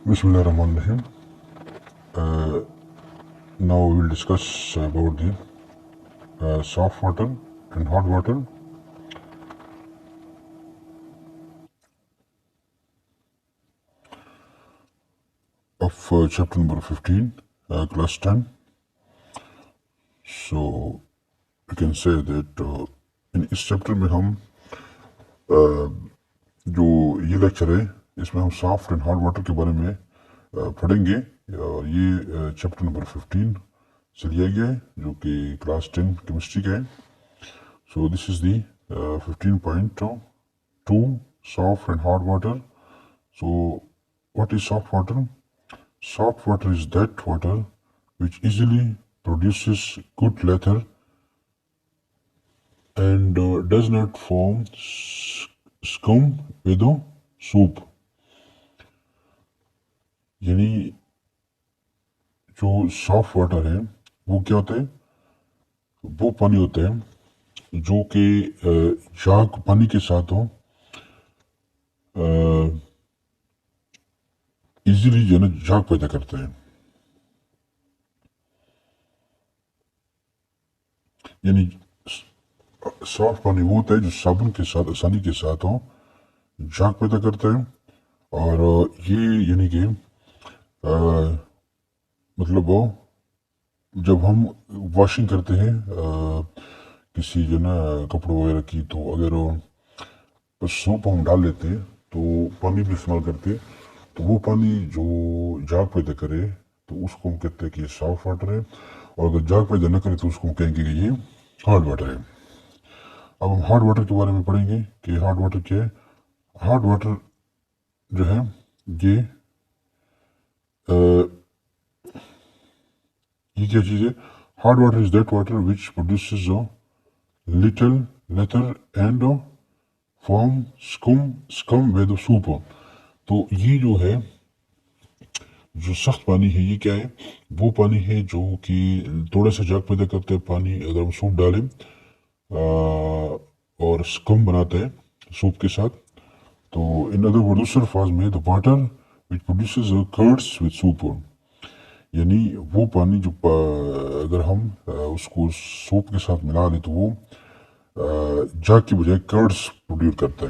Bismillahirrahmanirrahim. Now we will discuss about the soft water and hot water. Of chapter number 15, class 10. So you can say that in इस chapter में हम जो ये lecture है इसमें हम सॉफ्ट एंड हॉट वाटर के बारे में पढ़ेंगे और ये चैप्टर नंबर 15 से लिया गया है जो कि क्लास 10 केमिस्ट्री का है. So this is the 15.2 soft and hot water. So what is soft water? Soft water is that water which easily produces good lather and does not form scum with a soup. यानी जो soft water है वो क्या होता है, वो पानी होता है जो कि झाग पानी के साथ हो इजीली जो है ना झाग पैदा करता है. यानी सॉफ्ट पानी वो होता है जो साबुन के साथ आसानी के साथ हो झाग पैदा करता है. और ये यानी कि मतलब वो जब हम वॉशिंग करते हैं किसी जो ना कपड़ों वगैरह की, तो अगर सोप हम डाल लेते हैं तो पानी भी इस्तेमाल करते हैं तो वो पानी जो झाग पैदा करे तो उसको हम कहते हैं कि ये सॉफ्ट वाटर है. और अगर झाग पैदा न करे तो उसको हम कहेंगे कि ये हार्ड वाटर है. अब हम हार्ड वाटर के बारे में पढ़ेंगे कि हार्ड वाटर क्या है. हार्ड वाटर जो है ये क्या चीज़ है. Hard water is that water which produces a little लेथर and form scum with soup. तो ये जो है जो सख्त पानी है ये क्या है, वो पानी है जो कि थोड़ा सा झाग पैदा करता है. पानी अगर हम सूप डालें और स्कम बनाता है सूप के साथ. तो इन अदर वर्ड दूसरे अल्फाज में the water which produces curds with soup. यानी वो पानी जो अगर हम उसको सूप के साथ मिला लें तो वो झाग की बजाय कर्ड्स प्रोड्यूस करता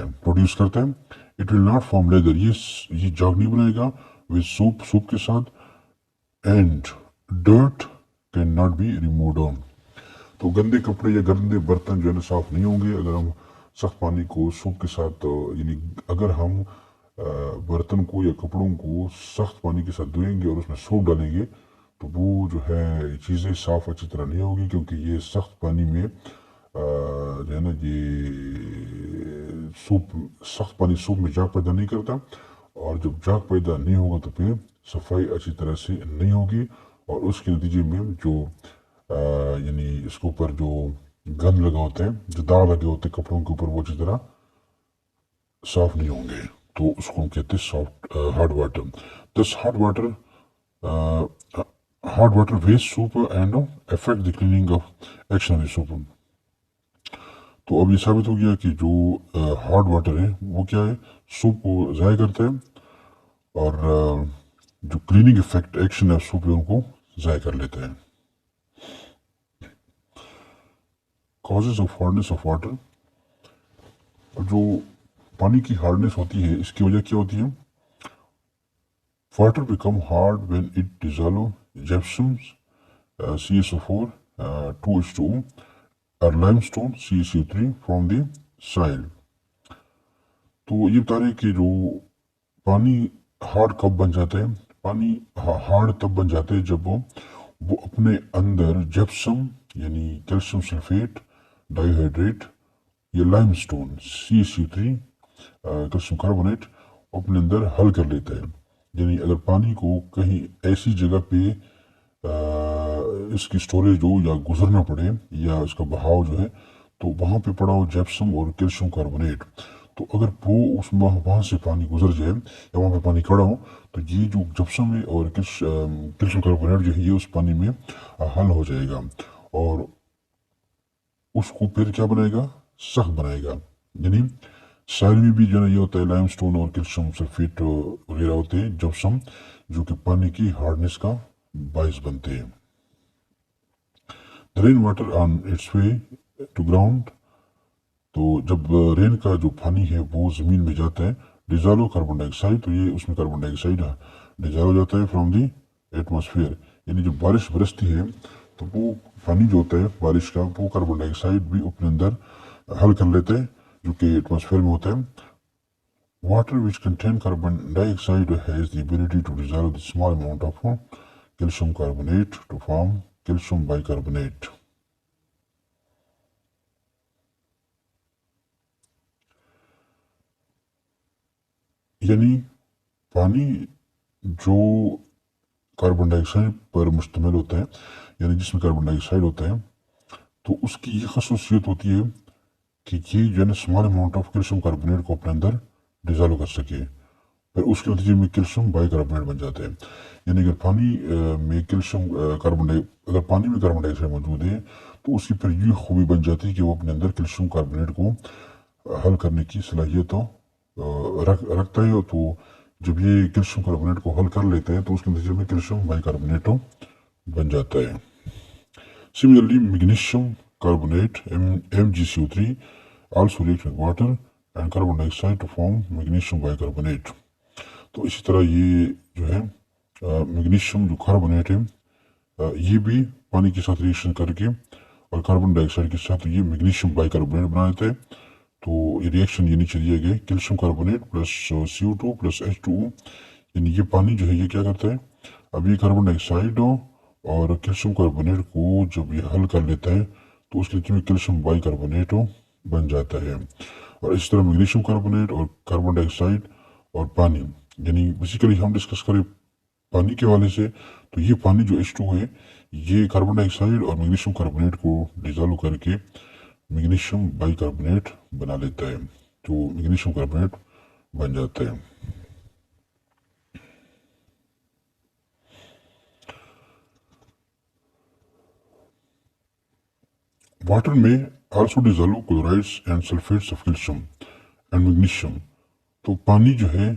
है. It will not form lather. ये झाग नहीं बनाएगा विद सूप के साथ. And dirt can not be removed on. तो गंदे कपड़े या गंदे बर्तन जो है ना साफ नहीं होंगे अगर हम सख्त पानी को सूप के साथ यानी अगर हम बर्तन को या कपड़ों को सख्त पानी के साथ धोएंगे और उसमें सूप डालेंगे तो वो जो है चीज़ें साफ अच्छी तरह नहीं होगी, क्योंकि ये सख्त पानी में जो है ना ये सख्त पानी सूप में झाग पैदा नहीं करता. और जब झाग पैदा नहीं होगा तो फिर सफाई अच्छी तरह से नहीं होगी और उसके नतीजे में जो यानी इसके ऊपर जो गंद लगा होता है, जो दाग लगे होते हैं कपड़ों के ऊपर, वो अच्छी तरह साफ नहीं होंगे. तो उसको हम कहते हैं soft hard water. This hard water waste soap and affect the cleaning of action soap. तो अब ये साबित हो गया कि जो हार्ड वाटर है वो क्या है, सूप को ज़ाया करता है और जो क्लीनिंग इफेक्ट एक्शन है सूप है उनको ज़ाया कर लेता है. Causes of hardness of water. जो पानी की हार्डनेस होती है इसकी वजह क्या होती है. Water become hard when it dissolve gypsums CaSO4 2H2O और limestone CaCO3 from the soil. तो ये बता रहे हैं कि जो पानी हार्ड कब बन जाता है. पानी हार्ड तब बन जाता है जब वो अपने अंदर जिप्सम यानी कैल्शियम सल्फेट डाइहाइड्रेट या लाइमस्टोन CaCO3 कैल्शियम कार्बोनेट अपने अंदर हल कर लेता है. यानी अगर पानी को कहीं ऐसी जगह पे इसकी स्टोरेज हो या गुजरना पड़े या इसका बहाव जो है तो वहाँ पे पड़ा हो जिप्सम और कैल्शियम कार्बोनेट, तो अगर वो उसमें वहाँ से पानी गुजर जाए या वहाँ पे पानी खड़ा हो तो ये जो जिप्सम है और कैल्शियम कार्बोनेट जो है ये उस पानी में हल हो जाएगा और उसको फिर क्या बनाएगा, सख्त बनाएगा. यानी साइल में भी जो है ना ये होता है, लाइमस्टोन और कैल्शियम सल्फेट वगैरह होते हैं जिप्सम, जो कि पानी की हार्डनेस का बायस बनते हैं। The rain water on its way to ground, तो जब रेन का जो पानी है वो ज़मीन में जाता है, डिजॉल्व कार्बन डाइऑक्साइड, तो ये उसमें कार्बन डाइऑक्साइड डिजॉल्व हो जाता है फ्रॉम दी एटमॉस्फेयर। यानी जब बारिश बरसती है तो वो पानी जो होता है बारिश का, वो कार्बन डाइऑक्साइड भी अपने अंदर हल कर लेता है जो कि एटमॉस्फेयर में होता है। Water which contain carbon dioxide has the ability to dissolve the small amount of calcium carbonate to form calcium bicarbonate. यानी पानी जो कार्बन डाइऑक्साइड पर मुश्तमिल होता है, यानी जिसमें कार्बन डाइऑक्साइड होता है, तो उसकी ये खसूसियत होती है कि ये जो है ना small amount of calcium carbonate को अपने अंदर डिजॉल्व कर सके, फिर उसके नतीजे में कैल्शियम बाइकार्बोनेट बन जाता है। यानी अगर पानी में कैल्शियम अगर पानी में कार्बन डाइऑक्साइड मौजूद है तो उसकी फिर ये खूबी बन जाती है कि वो अपने अंदर कैल्शियम कार्बोनेट को हल करने की सलाहियत तो रखता है। तो जब ये कैल्शियम कार्बोनेट को हल कर लेते हैं तो उसके नतीजे में कैल्शियम बाइकार्बोनेट बन जाता है। Similarly magnesium carbonate MgCO3 also reacts with water and carbon dioxide to form magnesium bicarbonate। तो इसी तरह ये जो है मैग्नीशियम जो कार्बोनेट है ये भी पानी के साथ रिएक्शन करके और कार्बन डाइऑक्साइड के साथ ये मैग्नीशियम बाइकार्बोनेट बना देता है। तो ये रिएक्शन ये नीचे दिया गया है, calcium carbonate plus CO2 plus H2O, यानी ये पानी जो है ये क्या करता है, अब ये कार्बन डाइऑक्साइड और कैल्शियम कार्बोनेट को जब ये हल कर लेता है तो उसके नीचे में कैल्शियम बाइकार्बोनेट बन जाता है। और इस तरह मैग्नीशियम कार्बोनेट और कार्बन डाइऑक्साइड और पानी, यानी बेसिकली हम डिस्कस करें पानी के हवाले से, तो ये पानी जो H2 है ये कार्बन डाइऑक्साइड और मैग्नीशियम कार्बोनेट को डिजॉल्व करके मैग्नीशियम बाइकार्बोनेट बना लेता है, जो मैग्नीशियम कार्बोनेट बन जाता है। वाटर में also dissolve chlorides and sulphates of calcium and magnesium. तो पानी जो है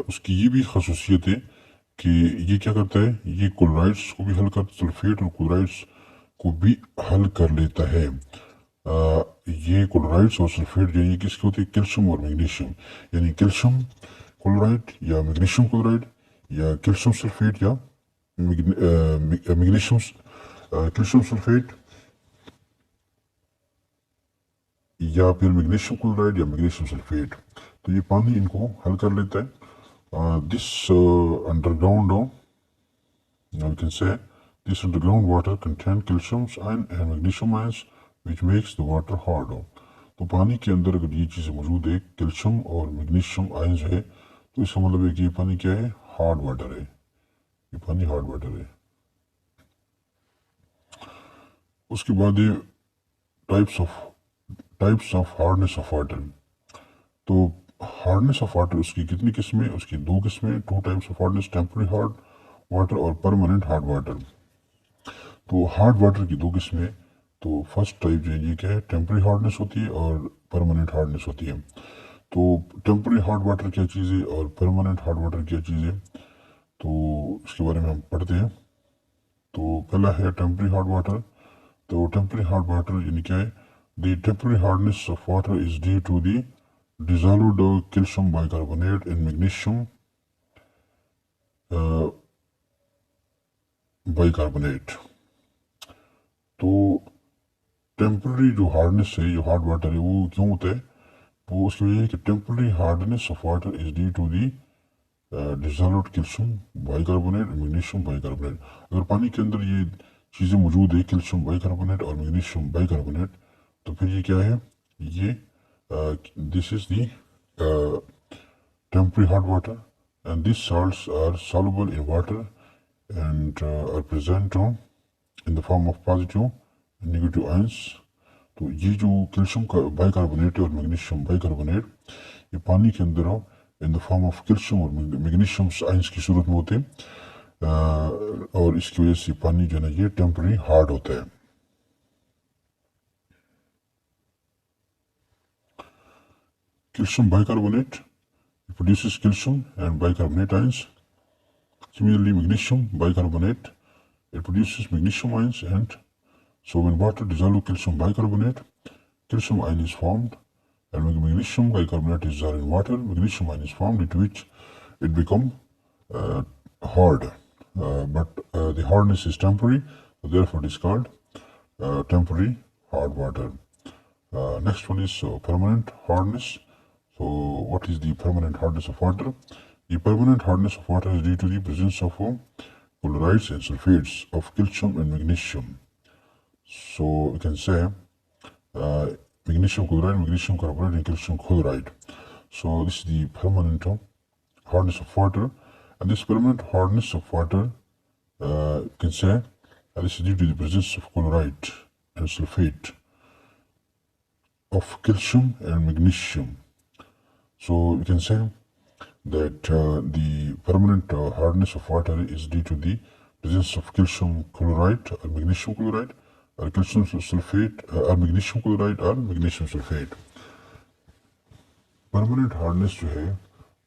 उसकी ये भी खसूसियत है कि ये क्या करता है, ये क्लोराइड्स को भी हल कर, सल्फेट और क्लोराइड्स को भी हल कर लेता है। ये क्लोराइड्स और सल्फेट जो है ये किसके होते हैं, कैल्शियम और मैग्नीशियम, यानी कैल्शियम क्लोराइड या मैग्नीशियम क्लोराइड या कैल्शियम सल्फेट या मैग्नीशियम कैल्शियम सल्फेट या फिर मैग्नीशियम क्लोराइड या मैग्नीशियम सल्फेट, तो ये पानी इनको हल कर लेता है। This underground we can say this underground water contain calcium ion and magnesium ions which makes the water hard। तो पानी के अंदर अगर ये चीज़ें मौजूद है, कैल्शियम और मैग्नीशियम आयंस है, तो इसका मतलब है कि ये पानी क्या है, हार्ड वाटर है, ये पानी हार्ड वाटर है। उसके बाद ये types of hardness of water. तो हार्डनेस ऑफ वाटर उसकी कितनी किस्में, उसकी दो किस्में, two types of hardness, temporary hard water और परमानेंट हार्ड वाटर। तो हार्ड वाटर की दो किस्में, तो फर्स्ट टाइप जो है ये क्या है, टेम्पररी हार्डनेस होती है और परमानेंट हार्डनेस होती है। तो टेम्पररी हार्ड वाटर क्या चीज़ है और परमानेंट हार्ड वाटर क्या चीज़ है, तो इसके बारे में हम पढ़ते हैं। तो पहला है टेम्पररी हार्ड वाटर। तो टेम्पररी हार्ड वाटर यानी क्या है, the temporary hardness of water is due to द dissolved calcium bicarbonate and magnesium bicarbonate। तो टेम्पररी जो हार्डनेस है, जो हार्ड वाटर है, वो क्यों होता है, वो उसकी वजह है कि temporary hardness of water is due to the dissolved calcium bicarbonate और मैग्नीशियम बाइकार्बोनेट। अगर पानी के अंदर ये चीज़ें मौजूद है, कैल्शियम बाइकार्बोनेट और मैग्नीशियम बाइकार्बोनेट, तो फिर ये क्या है, ये this is the temporary hot water, and these salts are soluble in water and are present in the form of positive and negative ions। तो ये जो कैल्शियम का बाइकार्बोनेट है और मैग्नीशियम बाइकार्बोनेट, ये पानी के अंदर in the form of calcium और मैग्नीशियम आयंस की सूरत में होते हैं, और इसकी वजह से पानी जो है ना ये टेम्पररी हार्ड होता है। calcium bicarbonate, it produces calcium and bicarbonate ions. Similarly, magnesium bicarbonate, it produces magnesium ions, and so when water dissolves calcium bicarbonate, calcium ion is formed, and when magnesium bicarbonate is dissolved in water, magnesium ion is formed, due to which it becomes hard. But the hardness is temporary, so therefore it is called temporary hard water. Next one is permanent hardness. So what is the permanent hardness of water? The permanent hardness of water is due to the presence of chlorides and sulfates of calcium and magnesium. So we can say magnesium chloride, magnesium carbonate, and calcium chloride. So this is the permanent hardness of water, and this permanent hardness of water you can say this is due to the presence of chloride and sulfate of calcium and magnesium. So you can say that the permanent hardness of water is due to the presence of calcium chloride or magnesium chloride or calcium sulfate or magnesium chloride or magnesium sulfate. Permanent hardness जो है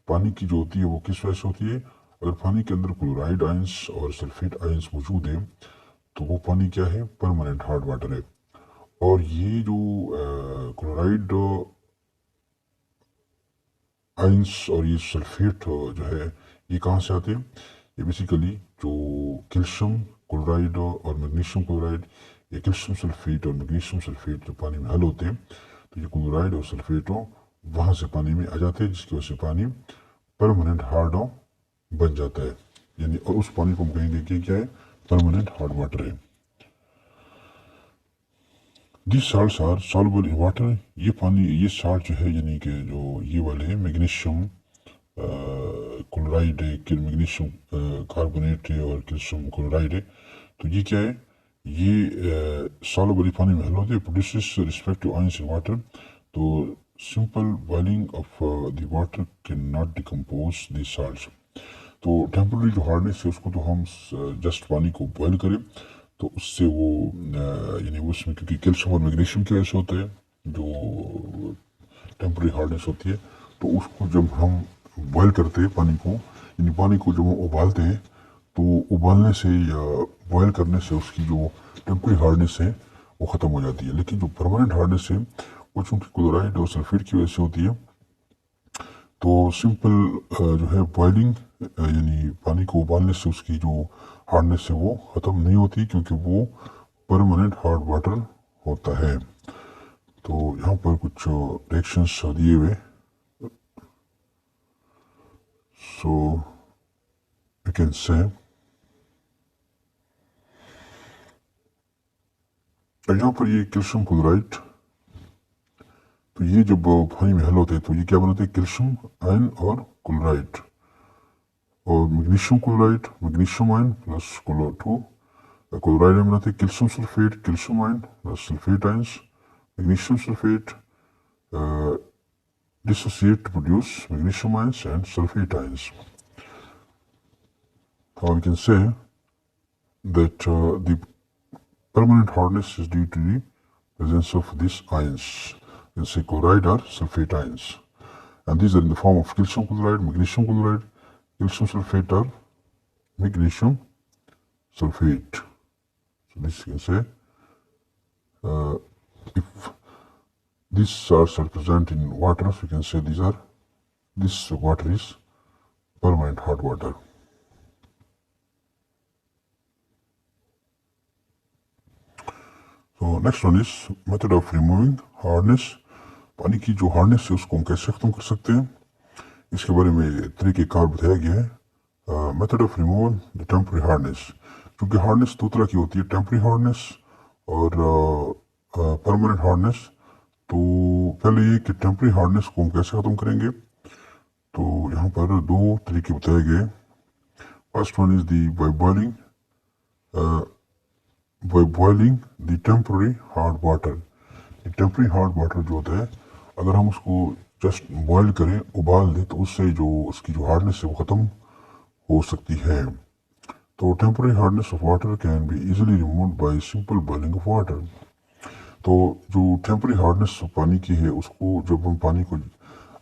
पानी की जो होती है वो किस वजह से होती है? अगर पानी के अंदर क्लोराइड आयंस और सल्फेट आयंस मौजूद हैं तो वो पानी क्या है? परमानेंट हार्ड वाटर है। और ये जो क्लोराइड आयंस और ये सल्फेट जो है ये कहाँ से आते हैं? ये बेसिकली जो कैल्शियम क्लोराइड और मैग्नीशियम क्लोराइड या कैल्शियम सल्फेट और मैग्नीशियम सल्फेट जो पानी में हल होते हैं तो ये क्लोराइड और सल्फेट वहाँ से पानी में आ जाते हैं, जिसकी वजह से पानी परमानेंट हार्ड बन जाता है, यानी और उस पानी को हम कहेंगे कि क्या है? परमानेंट हार्ड वाटर है। This salts are soluble in water. ये पानी ये साल्ट जो है यानी कि जो ये वाले हैं मैग्नीशियम क्लोराइड है, मैग्नीशियम कार्बोनेट है और कैल्शियम क्लोराइड है, तो ये क्या है? ये सॉल्युबल पानी में हल होते हैं, produces respective ions in water. तो simple boiling of the water cannot decompose the salts. तो टेम्पररी जो हार्डनेस है उसको तो हम जस्ट पानी को बॉयल करें तो उससे वो यानी उसमें क्योंकि कैल्शियम और मैग्नीशियम की वजह से होता है जो टेम्पररी हार्डनेस होती है, तो उसको जब हम बॉयल करते हैं पानी को, यानी पानी को जब हम उबालते हैं तो उबालने से या बॉयल करने से उसकी जो टेम्पररी हार्डनेस है वो ख़त्म हो जाती है। लेकिन जो परमानेंट हार्डनेस है वो चूँकि क्लोराइड और सल्फेट की वजह से होती है, तो सिंपल जो है बॉइलिंग यानी पानी को उबालने से उसकी जो हार्डनेस है वो ख़त्म नहीं होती, क्योंकि वो परमानेंट हार्ड वाटर होता है। तो यहाँ पर कुछ रिएक्शंस दिए हुए, सो वी कैन से यहाँ पर ये कैल्शियम क्लोराइड, तो ये जब पानी में हल होते हैं तो ये क्या बनाते हैं? कैल्शियम आयन और क्लोराइड। और magnesium chloride, magnesium ion plus chloride में बनाते हैं calcium sulphate, calcium ion plus sulphate ions, magnesium sulphate dissociate to produce magnesium ions and sulfate ions. Or we can say that the permanent hardness is due to the presence of these ions, you can say chloride or sulfate ions, and these are in the form of calcium chloride, magnesium chloride, calcium sulfate or magnesium sulfate. So this you can say if these salts are present in water, so you can say this water is permanent hard water. So next one is method of removing hardness. पानी की जो hardness है उसको हम कैसे खत्म कर सकते हैं, इसके बारे में तरीक़ेकार बताया गया है। Method of removal the temporary hardness, क्योंकि हार्डनेस दो तरह की होती है, टेम्पररी हार्डनेस और परमानेंट हार्डनेस। तो पहले ये कि टेम्पररी हार्डनेस को हम कैसे ख़त्म करेंगे, तो यहाँ पर दो तरीके बताए गए। First one is the by boiling the temporary hard water. Temporary hard water जो होता है अगर हम उसको जस्ट बॉयल करें, उबाल दें, तो उससे जो उसकी जो हार्डनेस है वो ख़त्म हो सकती है। तो temporary hardness of water can be easily removed by simple boiling of water. तो जो टेम्पररी हार्डनेस पानी की है उसको जब हम पानी को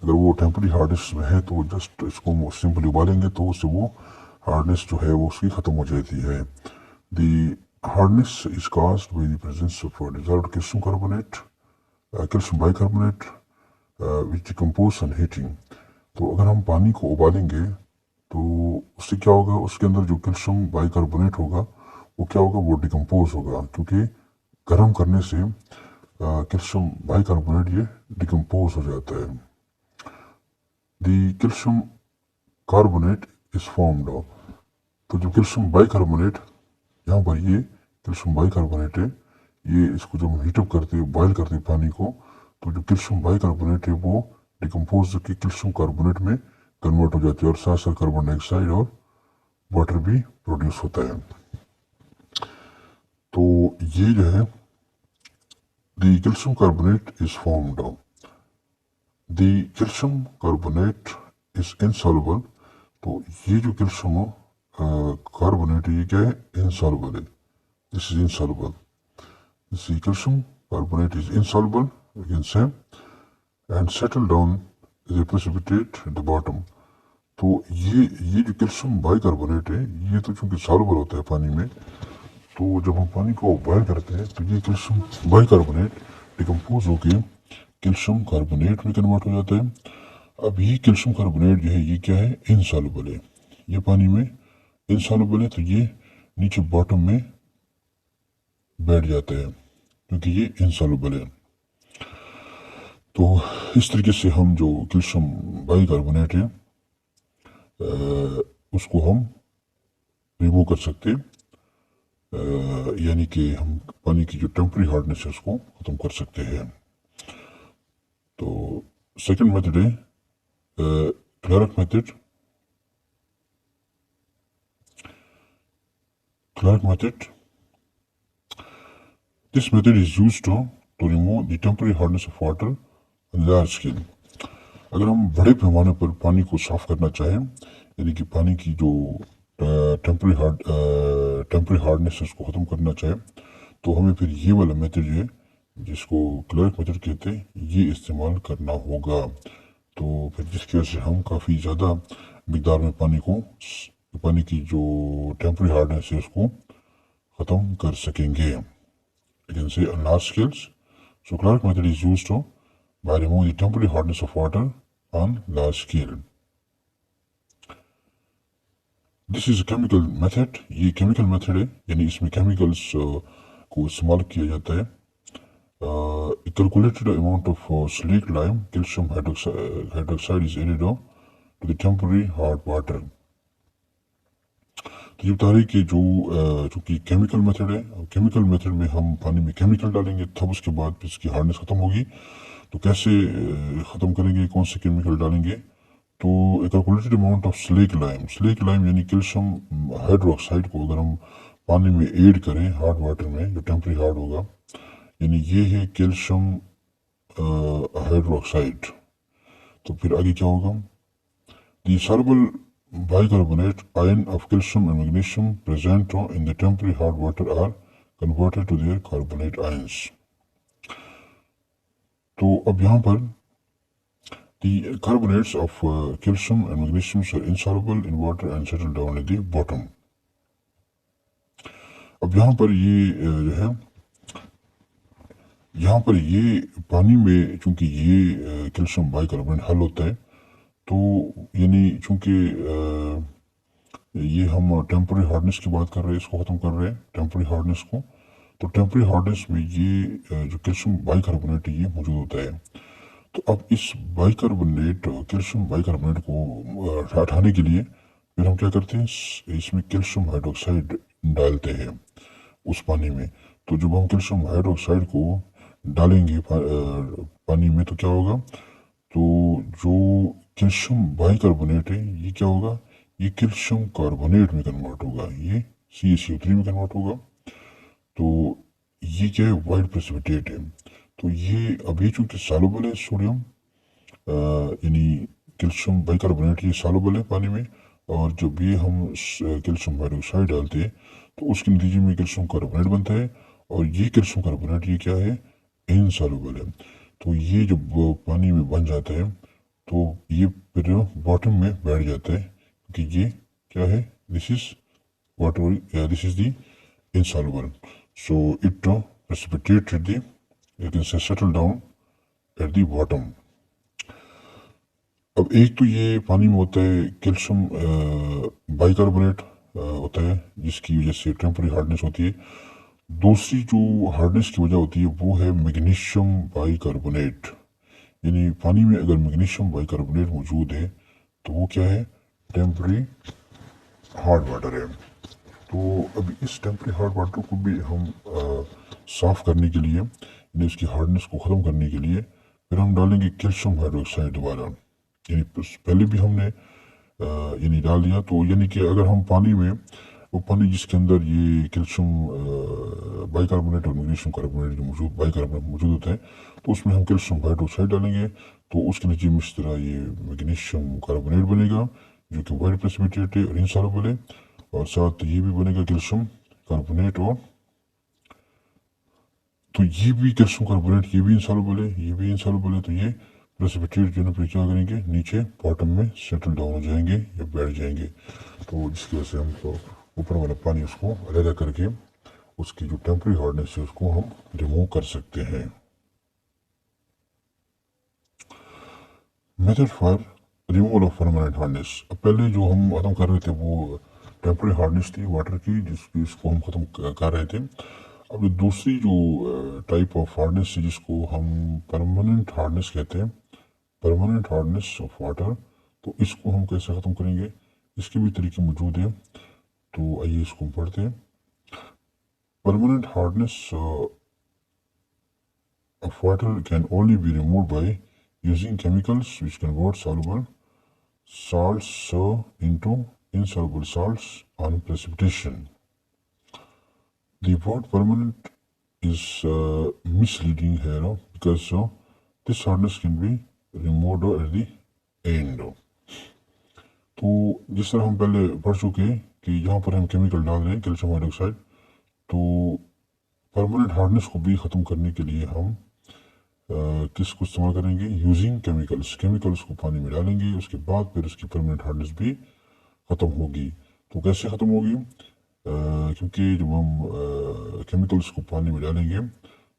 अगर वो टेम्पररी हार्डनेस में है तो जस्ट इसको सिंपली उबालेंगे तो उससे वो हार्डनेस जो है वो उसकी ख़त्म हो जाती है। The hardness is caused by the presence of dissolved calcium carbonate, calcium bicarbonate which decompose on heating. तो अगर हम पानी को उबालेंगे तो उससे क्या होगा, उसके अंदर जो कैल्शियम बाइकार्बोनेट होगा वो क्या होगा, वो डिकम्पोज होगा, क्योंकि गर्म करने से कैल्शियम बाइकार्बोनेट ये डिकम्पोज हो जाता है। The calcium carbonate is formed. तो जो कैल्शियम बाइकार्बोनेट, यहाँ पर ये कैल्शियम बाइकार्बोनेट है, ये इसको जब हम हीटअप करते हैं, बॉयल करते हैं पानी को, तो जो कैल्शियम बाइकार्बोनेट है वो डिकम्पोज होकर कैल्शियम कार्बोनेट में कन्वर्ट हो जाती है और साथ साथ कार्बन डाइऑक्साइड और वाटर भी प्रोड्यूस होता है। तो ये जो है the calcium carbonate is formed. The calcium carbonate is insoluble. तो ये जो कैल्शियम कार्बोनेट है ये क्या है, इनसॉल्युबल है, this is insoluble. This calcium carbonate is insoluble we can say and settle down is a precipitate at the bottom. तो ये जो कैल्शियम बाइकार्बोनेट है ये तो चूंकि सॉल्युबल होता है पानी में, तो जब हम पानी को बॉयल करते हैं तो ये कैल्शियम बाइकार्बोनेट डिकम्पोज होके कैल्शियम कार्बोनेट में कन्वर्ट हो जाता है। अब ये कैल्शियम कार्बोनेट जो है ये क्या है, इनसॉल्युबल है, ये पानी में इनसॉल्युबल है, तो ये नीचे बॉटम में बैठ जाता है क्योंकि ये इनसॉल्युबल है। तो इस तरीके से हम जो कैल्शियम बाइकार्बोनेट है उसको हम रिमूव कर सकते हैं, यानी कि हम पानी की जो टेम्पररी हार्डनेस है उसको ख़त्म कर सकते हैं। तो सेकंड मेथड है clerk method. Clerk method. This method is used to remove the temporary hardness of water on large scale. अगर हम बड़े पैमाने पर पानी को साफ करना चाहें, यानी कि पानी की जो टेम्पररी हार्डनेस है उसको ख़त्म करना चाहें, तो हमें फिर ये वाला मेथड जो है जिसको क्लर्क मेथड कहते हैं ये इस्तेमाल करना होगा। तो फिर जिसकी वजह से हम काफ़ी ज़्यादा मिकदार में पानी की जो टेम्पररी हार्डनेस है उसको ख़त्म कर सकेंगे। You can say on large scales. So Clark method is used by removing the temporary hardness of water on large scale. This is a chemical method. ये chemical method है, यानी इसमें chemicals को इस्तेमाल किया जाता है। A calculated amount of slaked lime calcium hydroxide is added to the temporary hard water. तो ये बता रही कि जो चूँकि केमिकल मेथड है, केमिकल मेथड में हम पानी में केमिकल डालेंगे तब उसके बाद फिर इसकी हार्डनेस ख़त्म होगी। तो कैसे ख़त्म करेंगे, कौन से केमिकल डालेंगे, तो एक calculated amount of slack lime यानी कैल्शियम हाइड्रोक्साइड को अगर हम पानी में ऐड करें हार्ड वाटर में जो टेम्परी हार्ड होगा, यानी ये है कैल्शियम हाइड्रोक्साइड। तो फिर आगे क्या होगा, दी soluble bicarbonate ion of calcium and magnesium present in the temporary hard water are converted to their carbonate ions. तो अब यहाँ पर the carbonates of calcium and magnesium are insoluble in water and settle down at the bottom. अब यहाँ पर ये जो है, यहाँ पर ये पानी में चूंकि ये कैल्शियम बाइकार्बोनेट हल होता है, तो यानी चूंकि ये हम टेम्पररी हार्डनेस की बात कर रहे हैं, इसको ख़त्म कर रहे हैं टेम्पररी हार्डनेस को, तो टेम्पररी हार्डनेस में ये जो कैल्शियम बाइकार्बोनेट है ये मौजूद होता है। तो अब इस कैल्शियम बाइकार्बोनेट को हटाने के लिए फिर हम क्या करते हैं, इसमें कैल्शियम हाइड्रोक्साइड डालते हैं उस पानी में। तो जब हम कैल्शियम हाइड्रोक्साइड को डालेंगे पानी में तो क्या होगा, तो जो कैल्शियम बाइकार्बोनेट है ये क्या होगा, ये कैल्शियम कार्बोनेट में कन्वर्ट होगा, ये CaCO3 में कन्वर्ट होगा। तो ये क्या है, वाइट प्रेसिपिटेट है। तो ये अब ये चूंकि सॉल्युबल है सोडियम यानी कैल्शियम बाइकार्बोनेट ये सॉल्युबल है पानी में, और जब ये हम कैल्शियम हाइड्रोक्साइड डालते हैं तो उसके नतीजे में कैल्शियम कार्बोनेट बनता है, और ये कैल्शियम कार्बोनेट ये क्या है, इनसॉल्युबल है। तो ये जब पानी में बन जाता है तो ये फिर बॉटम में बैठ जाता है क्योंकि ये क्या है, this is water, this is the insoluble. So it precipitates at the, you can say, settle down at the bottom. अब एक तो ये पानी में होता है कैल्शियम बाइकार्बोनेट होता है जिसकी वजह से टेम्परेरी हार्डनेस होती है। दूसरी जो हार्डनेस की वजह होती है वो है मैग्नीशियम बाइकार्बोनेट। यानी पानी में अगर मैग्नीशियम बाइकार्बोनेट मौजूद है तो वो क्या है, टेम्परेरी हार्ड वाटर है। तो अभी इस टेम्परेरी हार्ड वाटर को भी हम साफ़ करने के लिए, यानी उसकी हार्डनेस को ख़त्म करने के लिए फिर हम डालेंगे कैल्शियम हाइड्रोक्साइड दोबारा। यानी पहले भी हमने यानी डाल दिया, तो यानी कि अगर हम पानी में, वो पानी जिसके अंदर ये कैल्शियम बाइकार्बोनेट और मैग्नीशियम कार्बोनेट जो मौजूद बाइकार्बोनेट मौजूद होता है, तो उसमें हम कैल्शियम हाइड्रोक्साइड डालेंगे तो उसके नीचे में इस तरह ये मैग्नीशियम कार्बोनेट बनेगा जो कि वाइट प्रेसिपिटेट है और इनसॉल्युबल है, और साथ ये भी बनेगा कैल्शियम कार्बोनेट, और तो ये भी कैल्शियम कार्बोनेट, ये भी इंसॉल्युबल है, ये भी इंसॉल्युबल है, तो ये प्रेसिपिटेट जो है फिर क्या करेंगे, नीचे बॉटम में सेटल डाउन हो जाएंगे या बैठ जाएंगे। तो जिसकी वजह से हम तो ऊपर वाला पानी उसको अलग करके उसकी जो टेम्परेरी हार्डनेस है उसको हम रिमूव कर सकते हैं। Method for removal of permanent hardness. अब पहले जो हम खत्म कर रहे थे वो टेम्परेरी हार्डनेस थी वाटर की, जिसको हम खत्म कर रहे थे। अब दूसरी जो टाइप ऑफ हार्डनेस है जिसको हम परमानेंट हार्डनेस कहते हैं, परमानेंट हार्डनेस ऑफ वाटर, तो इसको हम कैसे ख़त्म करेंगे, इसके भी तरीके मौजूद हैं। तो आइए इसको पढ़ते हैं। Permanent hardness of water can only be remove by using chemicals which convert soluble salts into insoluble salts on precipitation. The word permanent is misleading here because this hardness can be removed at the end. तो जिस तरह हम पहले पढ़ चुके हैं कि यहाँ पर हम केमिकल डाल रहे हैं कैल्शियम हाइड्रोक्साइड, तो परमानेंट हार्डनेस को भी ख़त्म करने के लिए हम किसको इस्तेमाल करेंगे, यूजिंग केमिकल्स। केमिकल्स को पानी में डालेंगे, उसके बाद फिर उसकी परमानेंट हार्डनेस भी ख़त्म होगी। तो कैसे ख़त्म होगी, क्योंकि जब हम केमिकल्स को पानी में डालेंगे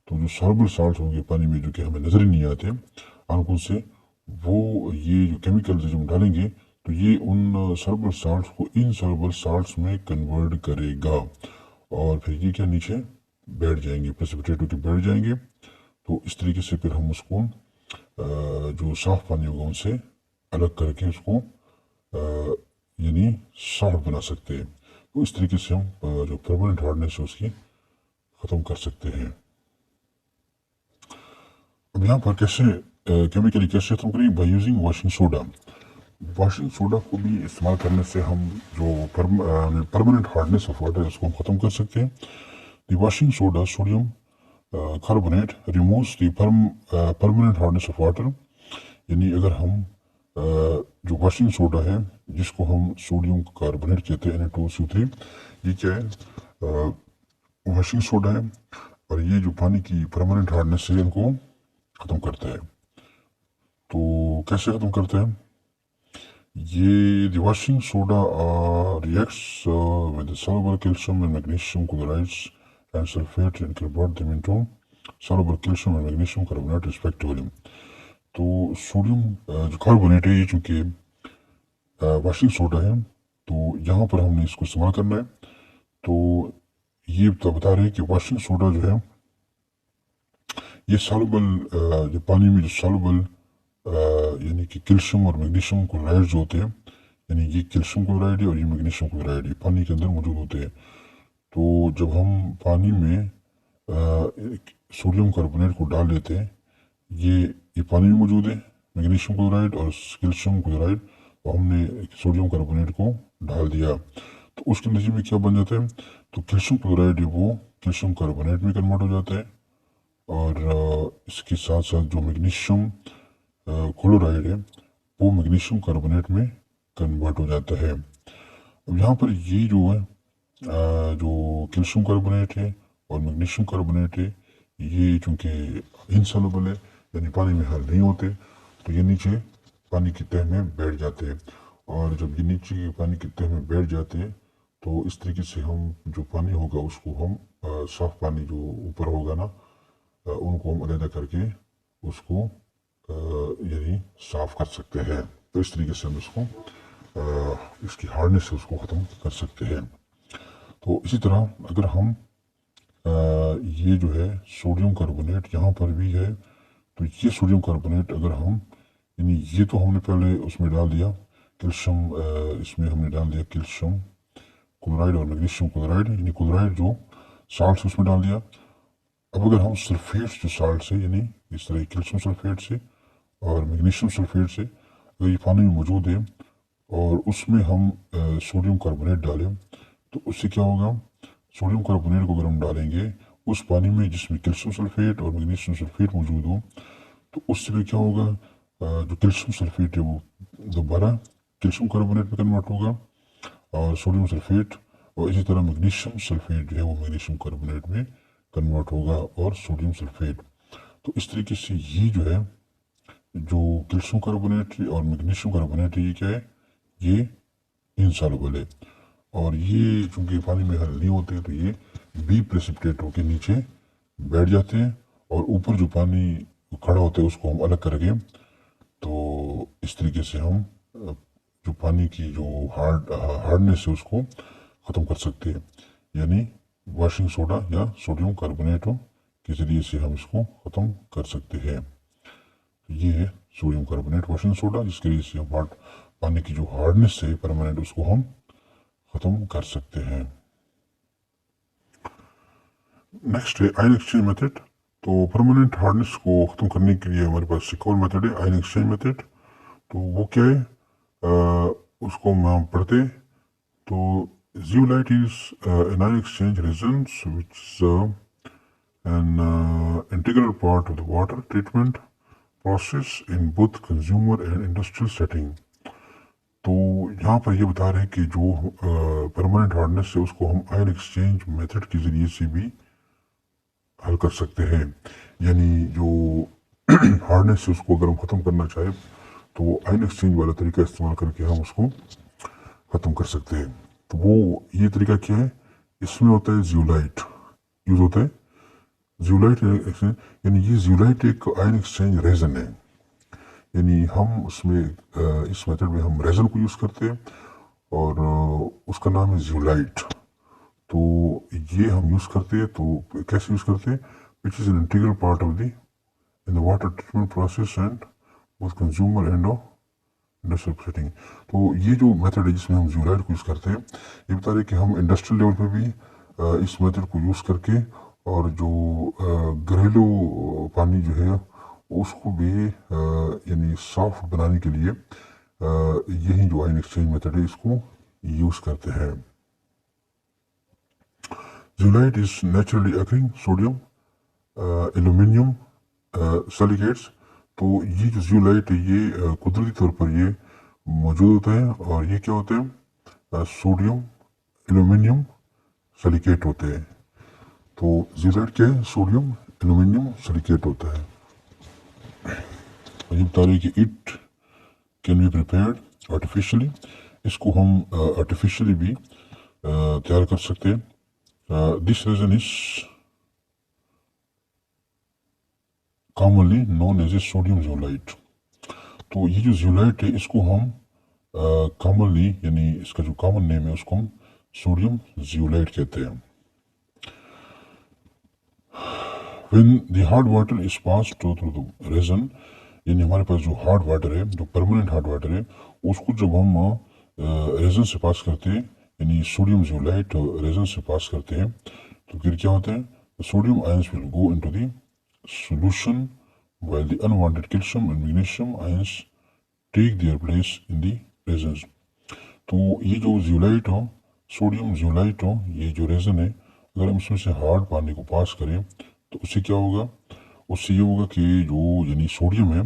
तो जो सॉल्युबल साल्ट होंगे पानी में, जो कि हमें नज़र ही नहीं आते आंखों से, वो ये जो केमिकल्स जब हम डालेंगे तो ये उन सॉल्युबल साल्ट को इनसॉल्युबल साल्ट्स में कन्वर्ट करेगा, और फिर ये क्या नीचे बैठ जाएंगे, प्रेसिपिटेट होकर बैठ जाएंगे। तो इस तरीके से फिर हम उसको जो साफ पानी होगा उनसे अलग करके उसको यानी सॉफ्ट बना सकते हैं। तो इस तरीके से हम जो परमानेंट हार्डनेस है उसकी ख़त्म कर सकते हैं। अब यहाँ पर कैसे केमिकली कैसे ख़त्म करेंगे, by using washing soda. Washing soda को भी इस्तेमाल करने से हम जो परमानेंट हार्डनेस ऑफ वाटर है उसको हम ख़त्म कर सकते हैं। The washing soda sodium carbonate removes the permanent hardness of water. यानी अगर हम जो वाशिंग सोडा है जिसको हम सोडियम कार्बोनेट कहते हैं Na2CO3, ये क्या है, वाशिंग सोडा है, और ये जो पानी की परमानेंट हार्डनेस है इनको ख़त्म करता है। तो कैसे ख़त्म करता है, ये the washing soda reacts with the soluble calcium and magnesium chlorides and sulfate and convert them into soluble calcium and magnesium carbonate respectively. तो सोडियम जो कार्बोनेट है ये चूँकि वाशिंग सोडा है, तो यहाँ पर हमने इसको इस्तेमाल करना है। तो ये तो बता रहे हैं कि वाशिंग सोडा जो है ये सॉल्युबल जो पानी में जो सॉल्युबल यानी कि कैल्शियम और मैग्नीशियम क्लोराइड जो होते हैं, यानी ये कैल्शियम क्लोराइड है और ये मैग्नीशियम क्लोराइड है, पानी के अंदर मौजूद होते हैं। तो जब हम पानी में सोडियम कार्बोनेट को डाल देते हैं, ये पानी में मौजूद है मैग्नीशियम क्लोराइड और कैल्शियम क्लोराइड, तो हमने सोडियम कार्बोनेट को डाल दिया, तो उसके नतीजे में क्या बन जाता है, तो कैल्शियम क्लोराइड है वो कैल्शियम कार्बोनेट में कन्वर्ट हो जाता है, और इसके साथ साथ जो मैग्नीशियम क्लोराइड है वो मैग्नीशियम कार्बोनेट में कन्वर्ट हो जाता है। अब यहाँ पर ये जो है जो कैल्शियम कार्बोनेट है और मैग्नीशियम कार्बोनेट है, ये चूँकि इनसॉल्युबल है यानी पानी में हल नहीं होते, तो ये नीचे पानी की तह में बैठ जाते हैं। और जब ये नीचे के पानी की तह में बैठ जाते हैं तो इस तरीके से हम जो पानी होगा उसको हम साफ पानी जो ऊपर होगा ना, उनको हम अलग करके उसको यानी साफ कर सकते हैं। तो इस तरीके से हम इसको इसकी हार्डनेस से उसको ख़त्म कर सकते हैं। तो इसी तरह अगर हम ये जो है सोडियम कार्बोनेट यहाँ पर भी है, तो ये सोडियम कार्बोनेट अगर हम यानी ये तो हमने पहले उसमें डाल दिया कैल्शियम, इसमें हमने डाल दिया कैल्शियम क्लोराइड और मैग्नीशियम क्लोराइड, यानी क्लोराइड जो साल्ट से उसमें डाल दिया। अब अगर हम सल्फेट जो साल्ट से यानी इस तरह कैल्शियम सल्फेट से और मैग्नीशियम सल्फेट से अगर ये पानी में मौजूद है और उसमें हम सोडियम कार्बोनेट डालें तो उससे क्या होगा, सोडियम कार्बोनेट को अगर हम डालेंगे उस पानी में जिसमें कैल्शियम सल्फेट और मैग्नीशियम सल्फेट मौजूद हो, तो उससे फिर क्या होगा, जो कैल्शियम सल्फेट है वो दोबारा कैल्शियम कार्बोनेट में कन्वर्ट होगा और सोडियम सल्फेट, और इसी तरह मैग्नीशियम सल्फेट जो है वो मैग्नीशियम कार्बोनेट में कन्वर्ट होगा और सोडियम सल्फेट। तो इस तरीके से ये जो है जो कैल्शियम कार्बोनेट और मैग्नीशियम कार्बोनेट है ये क्या है, ये इनसॉल्युबल है और ये चूंकि पानी में हल नहीं होते तो ये बी प्रेसिपिटेट होकर नीचे बैठ जाते हैं और ऊपर जो पानी खड़ा होता है उसको हम अलग करके, तो इस तरीके से हम जो पानी की जो हार्डनेस है उसको ख़त्म कर सकते हैं, यानी वॉशिंग सोडा या सोडियम कार्बोनेट के ज़रिए से हम इसको ख़त्म कर सकते हैं। ये है सोडियम कार्बोनेट वॉशिंग सोडा, जिसके वजह से हम पानी की जो हार्डनेस है परमानेंट उसको हम ख़त्म कर सकते हैं। नेक्स्ट है आयन एक्सचेंज मेथड। तो परमानेंट हार्डनेस को ख़त्म करने के लिए हमारे पास एक और मेथड है आयन एक्सचेंज मेथड। तो वो क्या है, उसको हम पढ़ते हैं। तो zeolite is an ion exchange reagent which is an integral part of the water treatment process in both consumer and industrial setting। तो यहाँ पर ये बता रहे हैं कि जो परमानेंट हार्डनेस है उसको हम आयन एक्सचेंज मेथड के ज़रिए से भी हल कर सकते हैं, यानी जो हार्डनेस है उसको अगर हम ख़त्म करना चाहें तो आयन एक्सचेंज वाला तरीका इस्तेमाल करके हम उसको ख़त्म कर सकते हैं। तो वो ये तरीका क्या है, इसमें होता है जियोलाइट यूज़ होता है, जियोलाइट एक्सचेंज, यानी ये जियोलाइट एक आयन एक्सचेंज रेजन है, यानी हम उसमें इस मेथड में हम रेजन को यूज़ करते हैं और उसका नाम है जियोलाइट। तो ये हम यूज़ करते हैं, तो कैसे यूज़ करते हैं, which is an integral part of the in the water treatment process and both consumer and industrial setting. तो ये जो मेथड है जिसमें हम जियोलाइट को यूज़ करते हैं, ये बता रहे कि हम इंडस्ट्रियल लेवल पे भी इस मेथड को यूज़ करके और जो घरेलू पानी जो है उसको भी यानी साफ बनाने के लिए यही जो आयन एक्सचेंज मेथड है इसको यूज़ करते हैं। Zeolite is naturally occurring sodium aluminium silicates. तो ये जो जियोलाइट है ये कुदरती तौर पर ये मौजूद होता है और ये क्या होते हैं, सोडियम एल्यूमिनियम सिलिकेट होते हैं। तो जियोलाइट क्या है, सोडियम एल्यूमिनियम सिलिकेट होता है। ये बता रहे कि it can be prepared artificially, इसको हम आर्टिफिशियली भी तैयार कर सकते हैं। This resin is commonly known as a sodium zeolite. तो ये जो जियोलाइट है इसको हम कॉमनली यानी इसका जो कॉमन नेम है उसको हम सोडियम जियोलाइट कहते हैं। When the hard water is passed through the resin, यानी हमारे पास जो हार्ड वाटर है, जो परमानेंट हार्ड वाटर है, उसको जब हम रेजन से पास करते हैं यानी सोडियम जियोलाइट रेजन से पास करते हैं तो फिर क्या होता है, sodium ions will go into the solution while the unwanted calcium and magnesium ions take their place in the resins। तो ये जो जियोलाइट हो, सोडियम जियोलाइट हो, ये जो रेजन है, अगर हम इसमें से हार्ड पानी को पास करें तो उससे क्या होगा, उससे ये होगा कि जो यानी सोडियम है,